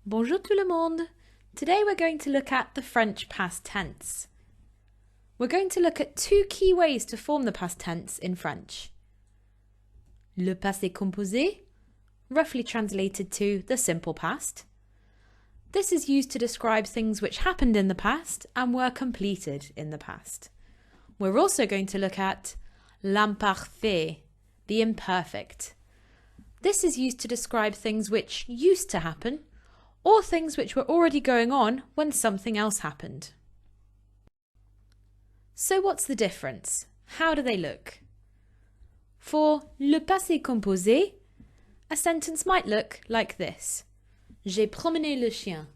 Bonjour tout le monde! Today we're going to look at the French past tense. We're going to look at two key ways to form the past tense in French. Le passé composé, roughly translated to the simple past. This is used to describe things which happened in the past and were completed in the past. We're also going to look at l'imperfect, the imperfect. This is used to describe things which used to happen or things which were already going on when something else happened. So what's the difference? How do they look? For le passé composé, a sentence might look like this. J'ai promené le chien.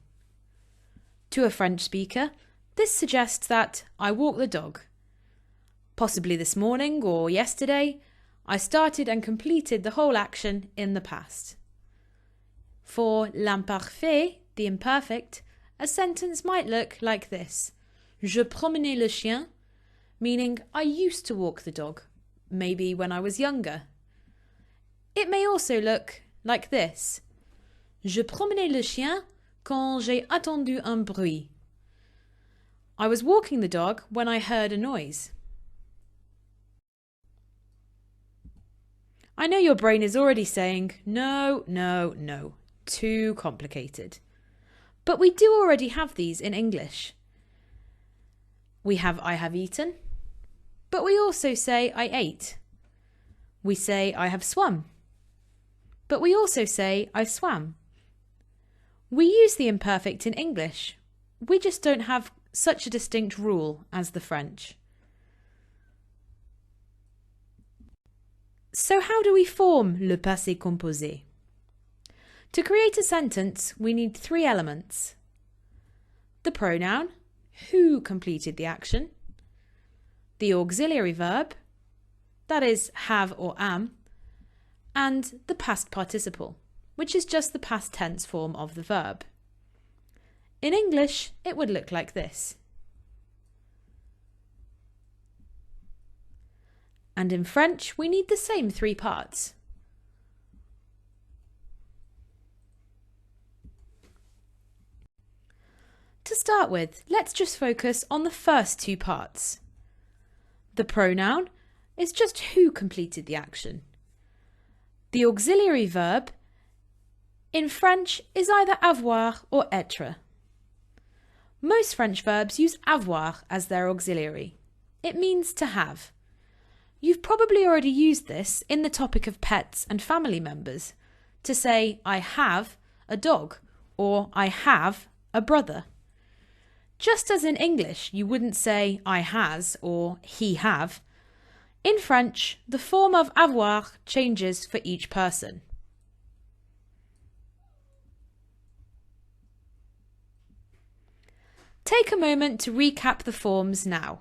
To a French speaker, this suggests that I walked the dog. Possibly this morning or yesterday, I started and completed the whole action in the past. For l'imparfait, the imperfect, a sentence might look like this. Je promenais le chien, meaning I used to walk the dog, maybe when I was younger. It may also look like this. Je promenais le chien quand j'ai entendu un bruit. I was walking the dog when I heard a noise. I know your brain is already saying, no, no, no, too complicated. But we do already have these in English. We have I have eaten, but we also say I ate. We say I have swum, but we also say I swam. We use the imperfect in English. We just don't have such a distinct rule as the French. So how do we form le passé composé? To create a sentence, we need three elements. The pronoun, who completed the action. The auxiliary verb, that is have or am. And the past participle, which is just the past tense form of the verb. In English, it would look like this. And in French, we need the same three parts. To start with, let's just focus on the first two parts. The pronoun is just who completed the action. The auxiliary verb in French is either avoir or être. Most French verbs use avoir as their auxiliary. It means to have. You've probably already used this in the topic of pets and family members to say I have a dog or I have a brother. Just as in English you wouldn't say I has or he have, in French the form of avoir changes for each person. Take a moment to recap the forms now.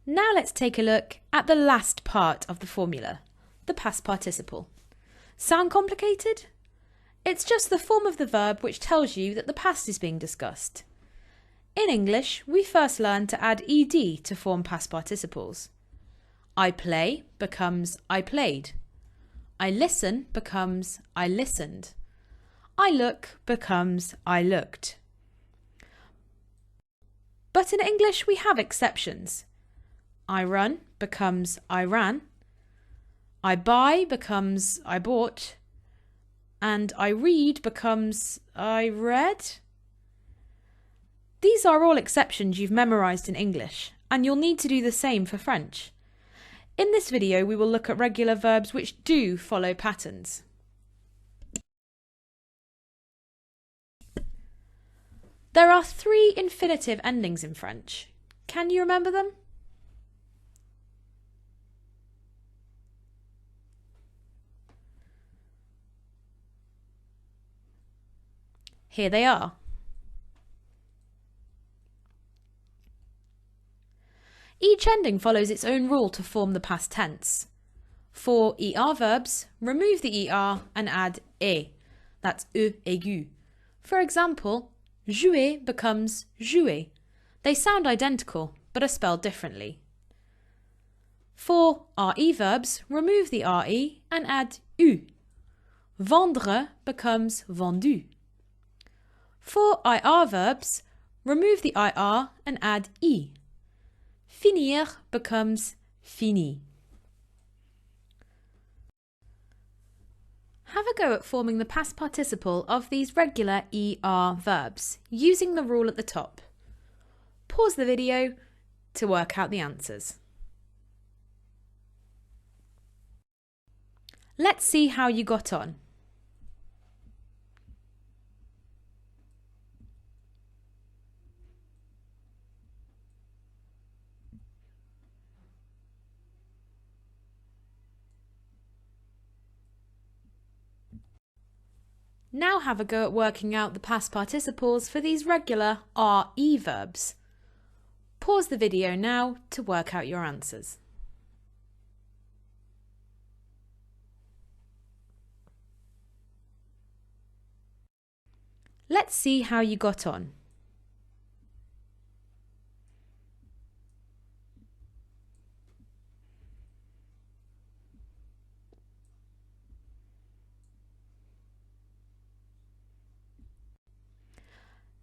Now let's take a look at the last part of the formula, the past participle. Sound complicated? It's just the form of the verb which tells you that the past is being discussed. In English, we first learn to add ed to form past participles. I play becomes I played. I listen becomes I listened. I look becomes I looked. But in English, we have exceptions. I run becomes I ran. I buy becomes I bought. And I read becomes I read. These are all exceptions you've memorised in English, and you'll need to do the same for French. In this video, we will look at regular verbs which do follow patterns. There are three infinitive endings in French. Can you remember them? Here they are. Each ending follows its own rule to form the past tense. For er verbs, remove the er and add e. That's e aigu. For example, jouer becomes jouer. They sound identical, but are spelled differently. For RE verbs, remove the RE and add U. Vendre becomes vendu. For IR verbs, remove the IR and add I. Finir becomes fini. Have a go at forming the past participle of these regular ER verbs using the rule at the top. Pause the video to work out the answers. Let's see how you got on. Now have a go at working out the past participles for these regular RE verbs. Pause the video now to work out your answers. Let's see how you got on.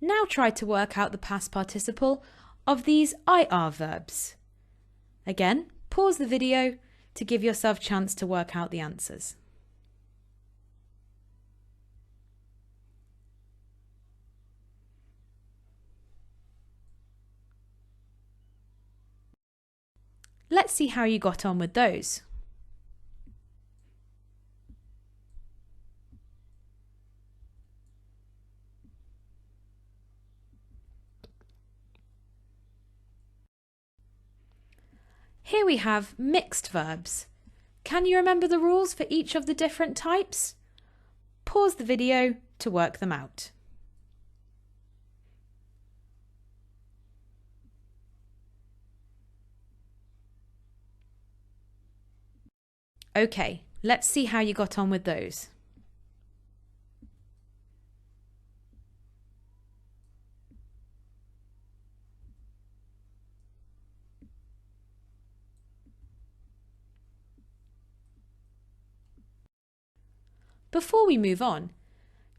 Now try to work out the past participle of these IR verbs. Again, pause the video to give yourself a chance to work out the answers. Let's see how you got on with those. Here we have mixed verbs. Can you remember the rules for each of the different types? Pause the video to work them out. Okay, let's see how you got on with those. Before we move on,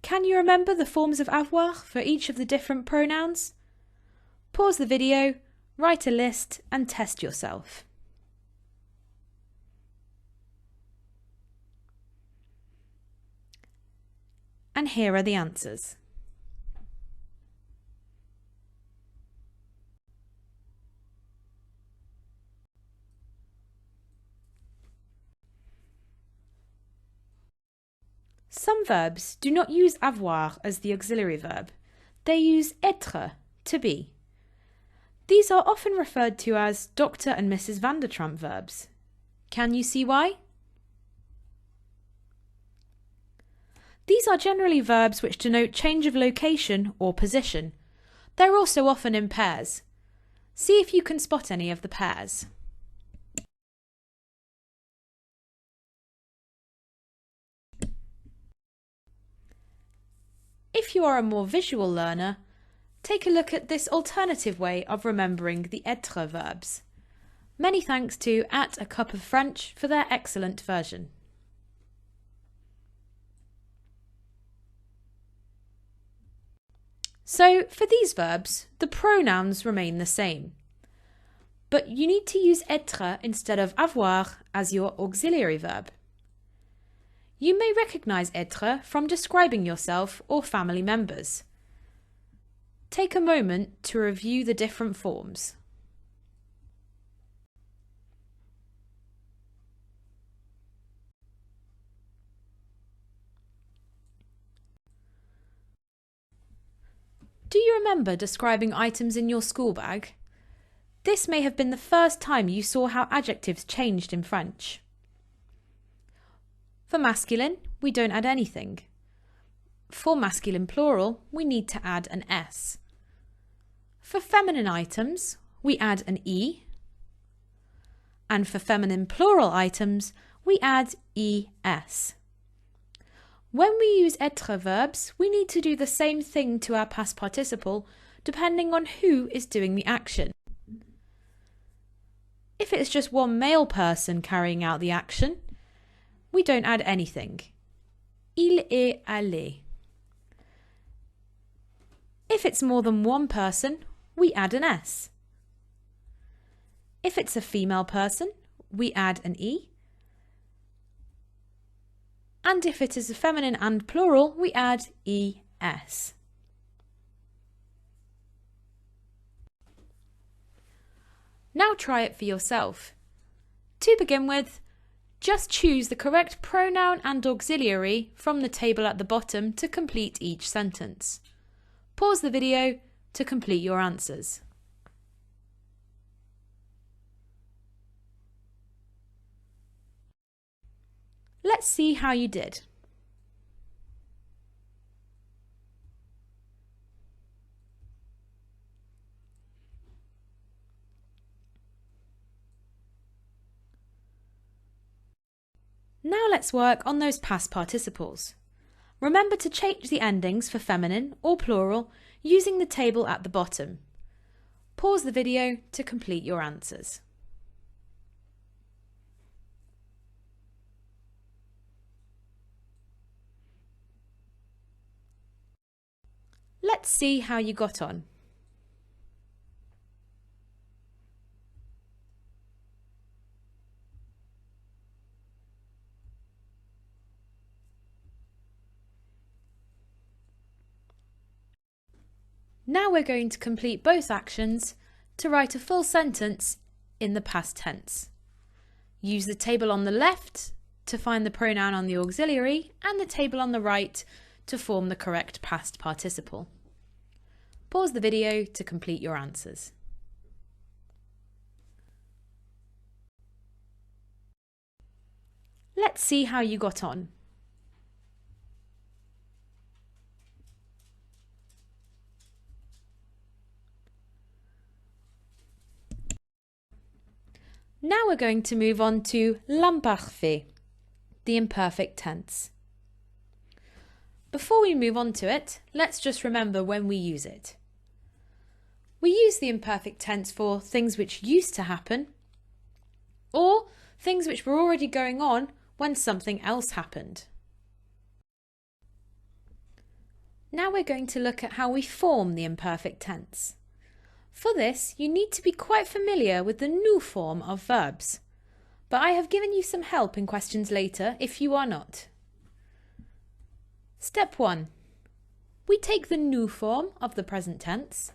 can you remember the forms of avoir for each of the different pronouns? Pause the video, write a list and test yourself. And here are the answers. Some verbs do not use avoir as the auxiliary verb. They use être, to be. These are often referred to as Dr. and Mrs. Vandertramp verbs. Can you see why? These are generally verbs which denote change of location or position. They're also often in pairs. See if you can spot any of the pairs. If you are a more visual learner, take a look at this alternative way of remembering the être verbs. Many thanks to A Cup of French for their excellent version. So, for these verbs, the pronouns remain the same. But you need to use être instead of avoir as your auxiliary verb. You may recognise être from describing yourself or family members. Take a moment to review the different forms. Do you remember describing items in your school bag? This may have been the first time you saw how adjectives changed in French. For masculine, we don't add anything. For masculine plural, we need to add an S. For feminine items, we add an E. And for feminine plural items, we add ES. When we use être verbs, we need to do the same thing to our past participle, depending on who is doing the action. If it's just one male person carrying out the action, we don't add anything. Il est allé. If it's more than one person, we add an S. If it's a female person, we add an E. And if it is a feminine and plural, we add ES. Now try it for yourself. To begin with, just choose the correct pronoun and auxiliary from the table at the bottom to complete each sentence. Pause the video to complete your answers. Let's see how you did. Now let's work on those past participles. Remember to change the endings for feminine or plural using the table at the bottom. Pause the video to complete your answers. Let's see how you got on. Now we're going to complete both actions to write a full sentence in the past tense. Use the table on the left to find the pronoun on the auxiliary and the table on the right to form the correct past participle. Pause the video to complete your answers. Let's see how you got on. Now we're going to move on to l'imparfait, the imperfect tense. Before we move on to it, let's just remember when we use it. We use the imperfect tense for things which used to happen, or things which were already going on when something else happened. Now we're going to look at how we form the imperfect tense. For this, you need to be quite familiar with the nous form of verbs, but I have given you some help in questions later if you are not. Step 1. We take the nous form of the present tense.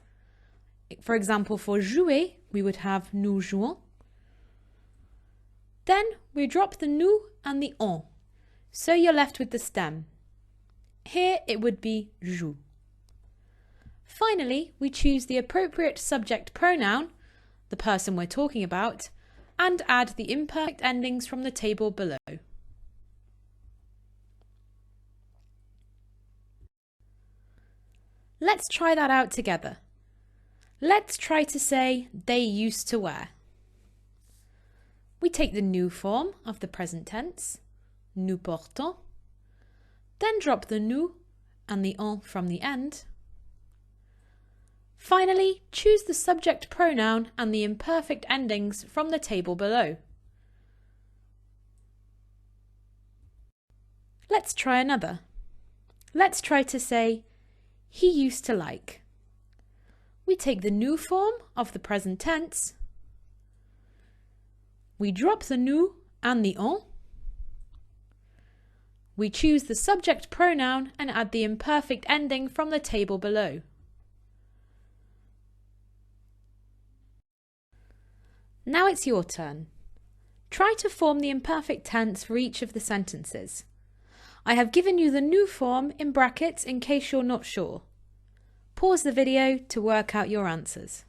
For example, for jouer, we would have nous jouons. Then we drop the nous and the on, so you're left with the stem. Here it would be joue. Finally, we choose the appropriate subject pronoun, the person we're talking about, and add the imperfect endings from the table below. Let's try that out together. Let's try to say they used to wear. We take the nous form of the present tense, nous portons, then drop the nous and the on from the end. Finally, choose the subject pronoun and the imperfect endings from the table below. Let's try another. Let's try to say, he used to like. We take the nous form of the present tense. We drop the nous and the on. We choose the subject pronoun and add the imperfect ending from the table below. Now it's your turn. Try to form the imperfect tense for each of the sentences. I have given you the nous form in brackets in case you're not sure. Pause the video to work out your answers.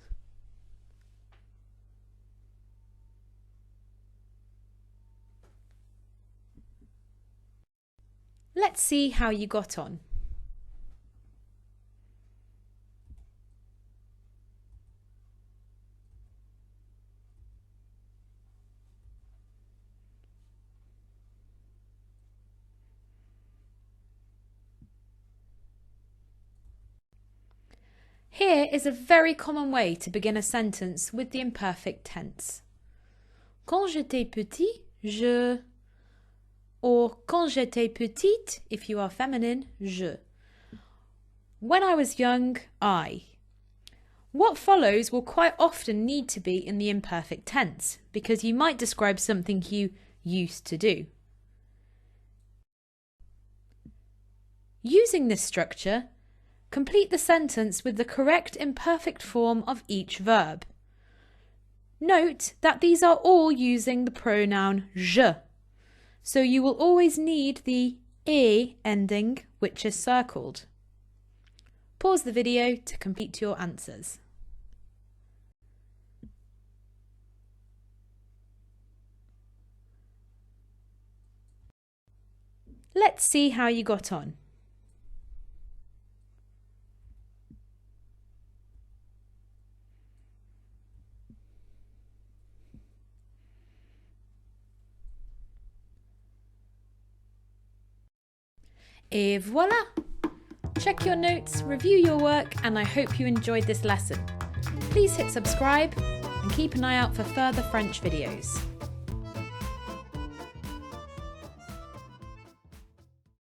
Let's see how you got on. Here is a very common way to begin a sentence with the imperfect tense. Quand j'étais petit, je... Or quand j'étais petite, if you are feminine, je. When I was young, I. What follows will quite often need to be in the imperfect tense because you might describe something you used to do. Using this structure, complete the sentence with the correct imperfect form of each verb. Note that these are all using the pronoun je, so you will always need the e ending, which is circled. Pause the video to complete your answers. Let's see how you got on. Et voilà! Check your notes, review your work, and I hope you enjoyed this lesson. Please hit subscribe and keep an eye out for further French videos.